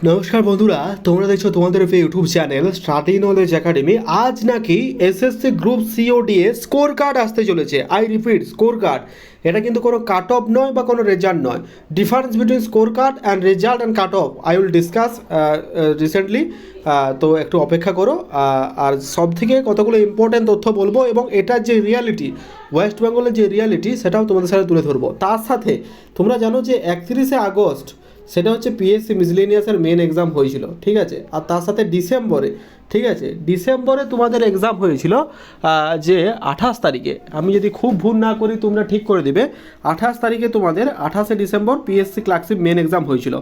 নমস্কার বন্ধুরা, তোমরা দেখছো তোমাদের YouTube channel study knowledge academy. আজ নাকি এসএসসি গ্রুপ সিওডিএ স্কোর কার্ড আসতে চলেছে। I repeat, score card. এটা কিন্তু কোনো কাট অফ নয় বা কোনো রেজাল্ট নয়। Difference between score card and result and cut off I will discuss recently. তো একটু অপেক্ষা করো। আর সব থেকে কতগুলো ইম্পর্টেন্ট তথ্য বলবো এবং এটার যে রিয়ালিটি, ওয়েস্ট বেঙ্গলের যে রিয়ালিটি, সেটাও তোমাদের সাথে তুলে ধরবো। তার সাথে তোমরা জানো যে 31শে আগস্ট সেটা হচ্ছে পিএসসি মিসলেনিয়াসের মেন এক্সাম হয়েছিল, ঠিক আছে। আর তার সাথে ডিসেম্বরে, ঠিক আছে, ডিসেম্বরে তোমাদের এক্সাম হয়েছিল যে 28 তারিখে। আমি যদি খুব ভুল না করি তোমরা ঠিক করে দেবে। 28 তারিখে তোমাদের 28শে December PSC clerkship main exam হয়েছিল।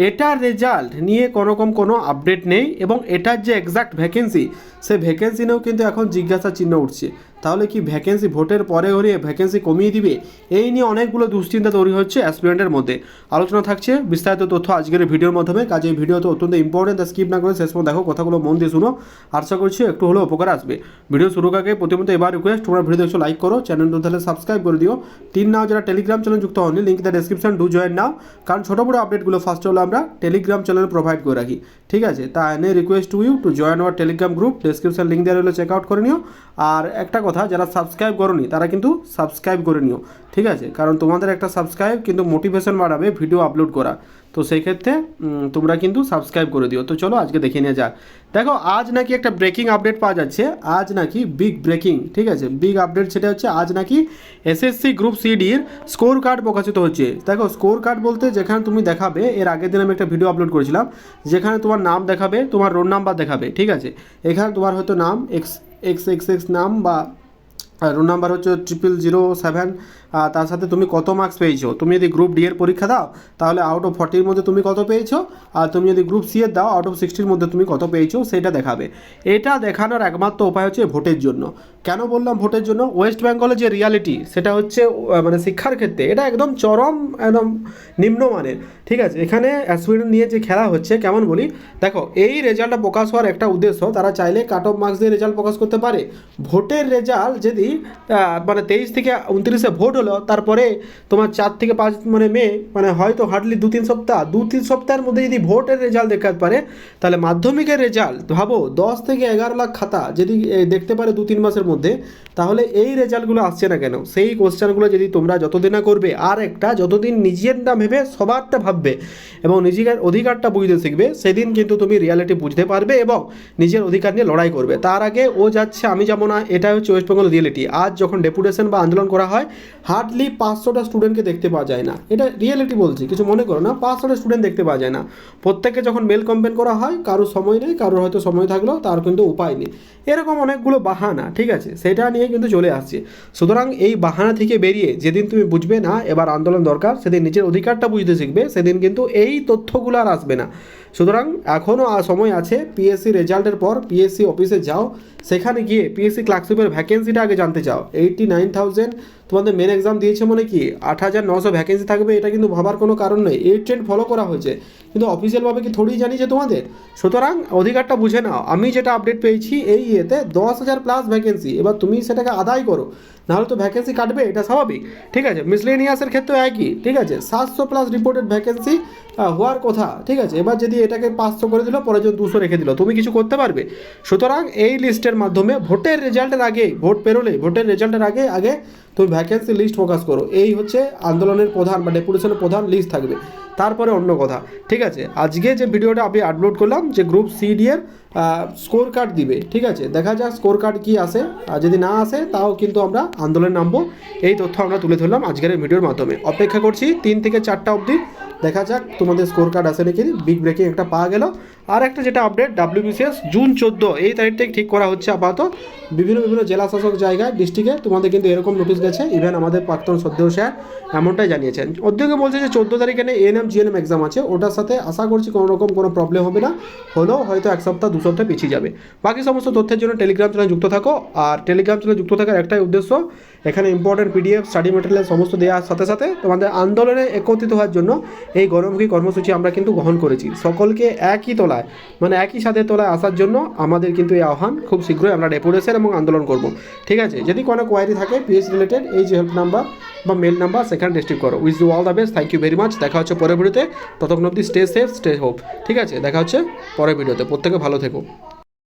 এটার রেজাল্ট নিয়ে কোনোরকম কোনো আপডেট নেই এবং এটার যে এক্সাক্ট ভ্যাকেন্সি, সে ভ্যাকেন্সি নিয়েও কিন্তু এখন জিজ্ঞাসা চিহ্ন উঠছে। তাহলে কি ভ্যাকেন্সি ভোটের পরে হরিয়ে ভ্যাকেন্সি কমিয়ে দিবে? এই নিয়ে অনেকগুলো দুশ্চিন্তা তৈরি হচ্ছে অ্যাসপিরেন্টের মধ্যে। আলোচনা থাকছে বিস্তারিত তথ্য আজকের ভিডিওর মাধ্যমে। কাজে এই ভিডিও তো অত্যন্ত ইম্পর্টেন্ট, তা স্কিপ না করে শেষ পর্যন্ত দেখো, কথাগুলো মন দিয়ে শুনো। আশা করছি একটু হলেও উপকার আসবে। ভিডিও শুরুর আগে প্রতিমত এবার রিকোয়েস্ট, তোমরা ভিডিও দেখছো লাইক করো, চ্যানেলটা তাহলে সাবস্ক্রাইব করে দিও। নাও যারা টেলিগ্রাম চ্যানেল যুক্ত হননি, link the description, do join নাও। কারণ ছোটো বড়ো আপডেটগুলো ফার্স্ট হলো আমরা টেলিগ্রাম চ্যানেল প্রোভাইড করে রাখি, ঠিক আছে। তা এনে request to you to join our Telegram group. Description link দেওয়া রইলো, চেক আউট করে নিও। আর একটা কথা, যারা সাবস্ক্রাইব করোনি তারা কিন্তু সাবস্ক্রাইব করে নিও, ঠিক আছে। কারণ তোমাদের একটা সাবস্ক্রাইব কিন্তু মোটিভেশন বাড়াবে ভিডিও আপলোড করা। তো সেই ক্ষেত্রে তোমরা কিন্তু সাবস্ক্রাইব করে দিও। তো চলো আজকে দেখে নিয়ে যাক। দেখো, আজ নাকি একটা ব্রেকিং আপডেট পাওয়া যাচ্ছে। আজ নাকি বিগ ব্রেকিং, ঠিক আছে, বিগ আপডেট। সেটা হচ্ছে আজ নাকি এসএসসি গ্রুপ সিডির স্কোর কার্ড প্রকাশিত হচ্ছে। দেখো, স্কোর কার্ড বলতে যেখানে তুমি দেখাবে, এর আগের দিন আমি একটা ভিডিও আপলোড করেছিলাম, যেখানে তোমার নাম দেখাবে, তোমার রোল নাম্বার দেখাবে, ঠিক আছে। এখানে তোমার হয়তো নাম এক্স নাম বা রোল নাম্বার হচ্ছে 0007। তার সাথে তুমি কত মার্কস পেয়েছো। তুমি যদি গ্রুপ ডি এর পরীক্ষা দাও তাহলে আউট অফ 40-র মধ্যে তুমি কত পেয়েছো, আর তুমি যদি গ্রুপ সি এর দাও আউট অফ 60-র মধ্যে তুমি কত পেয়েছো সেটা দেখাবে। এটা দেখানোর একমাত্র উপায় হচ্ছে ভোটের জন্য। কেন বললাম ভোটের জন্য? ওয়েস্ট বেঙ্গলের যে রিয়ালিটি, সেটা হচ্ছে মানে শিক্ষার ক্ষেত্রে এটা একদম চরম, একদম নিম্নমানের, ঠিক আছে। এখানে অ্যাসপিরেন্ট নিয়ে যে খেলা হচ্ছে, কেমন বলি, দেখো, এই রেজাল্টটা প্রকাশ হওয়ার একটা উদ্দেশ্য, তারা চাইলে কাট অফ মার্কস দিয়ে রেজাল্ট প্রকাশ করতে পারে। ভোটের রেজাল্ট যদি মানে 23 থেকে 29-এ ভোট হলো, তারপরে তোমার 4 থেকে 5 মানে মে, মানে হয়তো হার্ডলি 2-3 সপ্তাহ, 2-3 সপ্তাহের মধ্যে যদি ভোটের রেজাল্ট দেখাতে পারে, তাহলে মাধ্যমিকের রেজাল্ট ভাবো 10 থেকে 11 লাখ খাতা যদি দেখতে পারে 2-3 মাসের মধ্যে, তাহলে এই রেজাল্টগুলো আসছে না কেন? সেই কোশ্চেনগুলো যদি তোমরা যতদিন না করবে, আর একটা যতদিন নিজেরটা ভেবে সবারটা ভাববে এবং নিজের অধিকারটা বুঝতে শিখবে, সেদিন কিন্তু তুমি রিয়ালিটি বুঝতে পারবে এবং নিজের অধিকার নিয়ে লড়াই করবে। তার আগে ও যাচ্ছে আমি যাবো না, এটা হচ্ছে ওয়েস্ট বেঙ্গল রিয়েলিটি। আজ যখন ডেপুটেশন বা আন্দোলন করা হয়, হার্ডলি 500টা স্টুডেন্টকে দেখতে পাওয়া যায় না। এটা রিয়েলিটি বলছি, কিছু মনে করো না। 500টা স্টুডেন্ট দেখতে পাওয়া যায় না। প্রত্যেককে যখন মেল কমপ্লেন করা হয়, কারোর সময় নেই, কারোর হয়তো সময় থাকলেও তার কিন্তু উপায় নেই, এরকম অনেকগুলো বাহানা, ঠিক আছে, সেটা নিয়ে কিন্তু চলে আসছে। সুতরাং এই বাহানা থেকে বেরিয়ে যেদিন তুমি বুঝবে না এবার আন্দোলন দরকার, সেদিন নিজের অধিকারটা বুঝতে শিখবে, সেদিন কিন্তু এই তথ্যগুলো আর আসবে না। সুতরাং এখনও সময় আছে। পিএসসি রেজাল্টের পর পিএসসি অফিসে যাও, সেখানে গিয়ে পিএসসি ক্লার্কশিপের ভ্যাকেন্সিটা আগে জানতে চাও। 89,000 তোমাদের মেন এক্সাম দিয়েছে মানে কি 8,900 ভ্যাকেন্সি থাকবে, এটা কিন্তু ভাবার কোনো কারণ নেই। এই ট্রেন্ড ফলো করা হয়েছে, কিন্তু অফিসিয়ালভাবে কি থোড়ি জানিয়েছে তোমাদের? সুতরাং অধিকারটা বুঝে নাও। আমি যেটা আপডেট পেয়েছি, এই ইয়েতে 10,000 প্লাস ভ্যাকেন্সি, এবার তুমি সেটাকে আদায় করো, নাহলে তো ভ্যাকেন্সি কাটবে, এটা স্বাভাবিক, ঠিক আছে। মিসলেনিয়াসের ক্ষেত্রেও একই, ঠিক আছে। 700 প্লাস রিপোর্টেড ভ্যাকেন্সি হওয়ার কথা, ঠিক আছে। এবার যদি এটাকে 500 করে দিল, পরে যদি 200 রেখে দিল, তুমি কিছু করতে পারবে? সুতরাং এই লিস্টের মাধ্যমে ভোটের রেজাল্টের আগে, ভোট পেরোলে ভোটের রেজাল্টের আগে তুমি ভ্যাকেন্সি লিস্ট প্রকাশ করো। এই হচ্ছে আন্দোলনের প্রধান বা ডেপুটেশনের প্রধান লিস্ট থাকবে, তারপরে অন্য কথা, ঠিক আছে। আজকে যে ভিডিওটা আমি আপলোড করলাম, যে গ্রুপ সিডি এর স্কোর কার্ড দিবে, ঠিক আছে। দেখা যাক স্কোর কার্ড কী আসে। আর যদি না আসে তাও কিন্তু আমরা আন্দোলনে নামবো। এই তথ্য আমরা তুলে ধরলাম আজকের ভিডিওর মাধ্যমে। অপেক্ষা করছি 3 থেকে 4টা অবধি, দেখা যাক তোমাদের স্কোর কার্ড আসে নাকি। বিগ ব্রেকিং একটা পাওয়া গেল। আর একটা যেটা আপডেট, WBCS জুন 14 এই তারিখটাই ঠিক করা হচ্ছে আপাতত। বিভিন্ন জেলা শাসক জায়গায়, ডিস্ট্রিক্টে তোমাদের কিন্তু এরকম নোটিশ গেছে। ইভেন আমাদের প্রাক্তন শ্রদ্ধেয় স্যার এমনটাই জানিয়েছেন। অধ্যক্ষ বলছে যে 14 তারিখে এএনএম জিএনএম এক্সাম আছে, ওটার সাথে আশা করছি কোনো রকম কোনো প্রবলেম হবে না, হলেও হয়তো 1 সপ্তাহ 2 সপ্তাহ পিছিয়ে যাবে। বাকি সমস্ত তথ্যের জন্য টেলিগ্রাম চ্যানেল যুক্ত থাকো। আর টেলিগ্রাম চ্যানেল যুক্ত থাকার একটাই উদ্দেশ্য, এখানে ইম্পর্টেন্ট পিডিএফ স্টাডি মেটেরিয়াল সমস্ত দেওয়ার সাথে সাথে তোমাদের আন্দোলনে একত্রিত হওয়ার জন্য এই গণমুখী কর্মসূচি আমরা কিন্তু গ্রহণ করেছি। সকলকে একই তলায় মানে একই সাথে তলায় আসার জন্য আমাদের কিন্তু এই আহ্বান। খুব শীঘ্রই আমরা ডেপুটেশন এবং আন্দোলন করব, ঠিক আছে। যদি কোনো কোয়ারি থাকে পিএইচ রিলেটেড, এই যে হেল্প নাম্বার বা মেল নাম্বার সেখানে ডিস্ট্রিক্ট করো। Wish you all the best, thank you very much. দেখা হচ্ছে পরের ভিডিওতে, ততক্ষণ অবধি স্টে সেফ স্টে হোপ, ঠিক আছে। দেখা হচ্ছে পরের ভিডিওতে, প্রত্যেকে ভালো থেকো।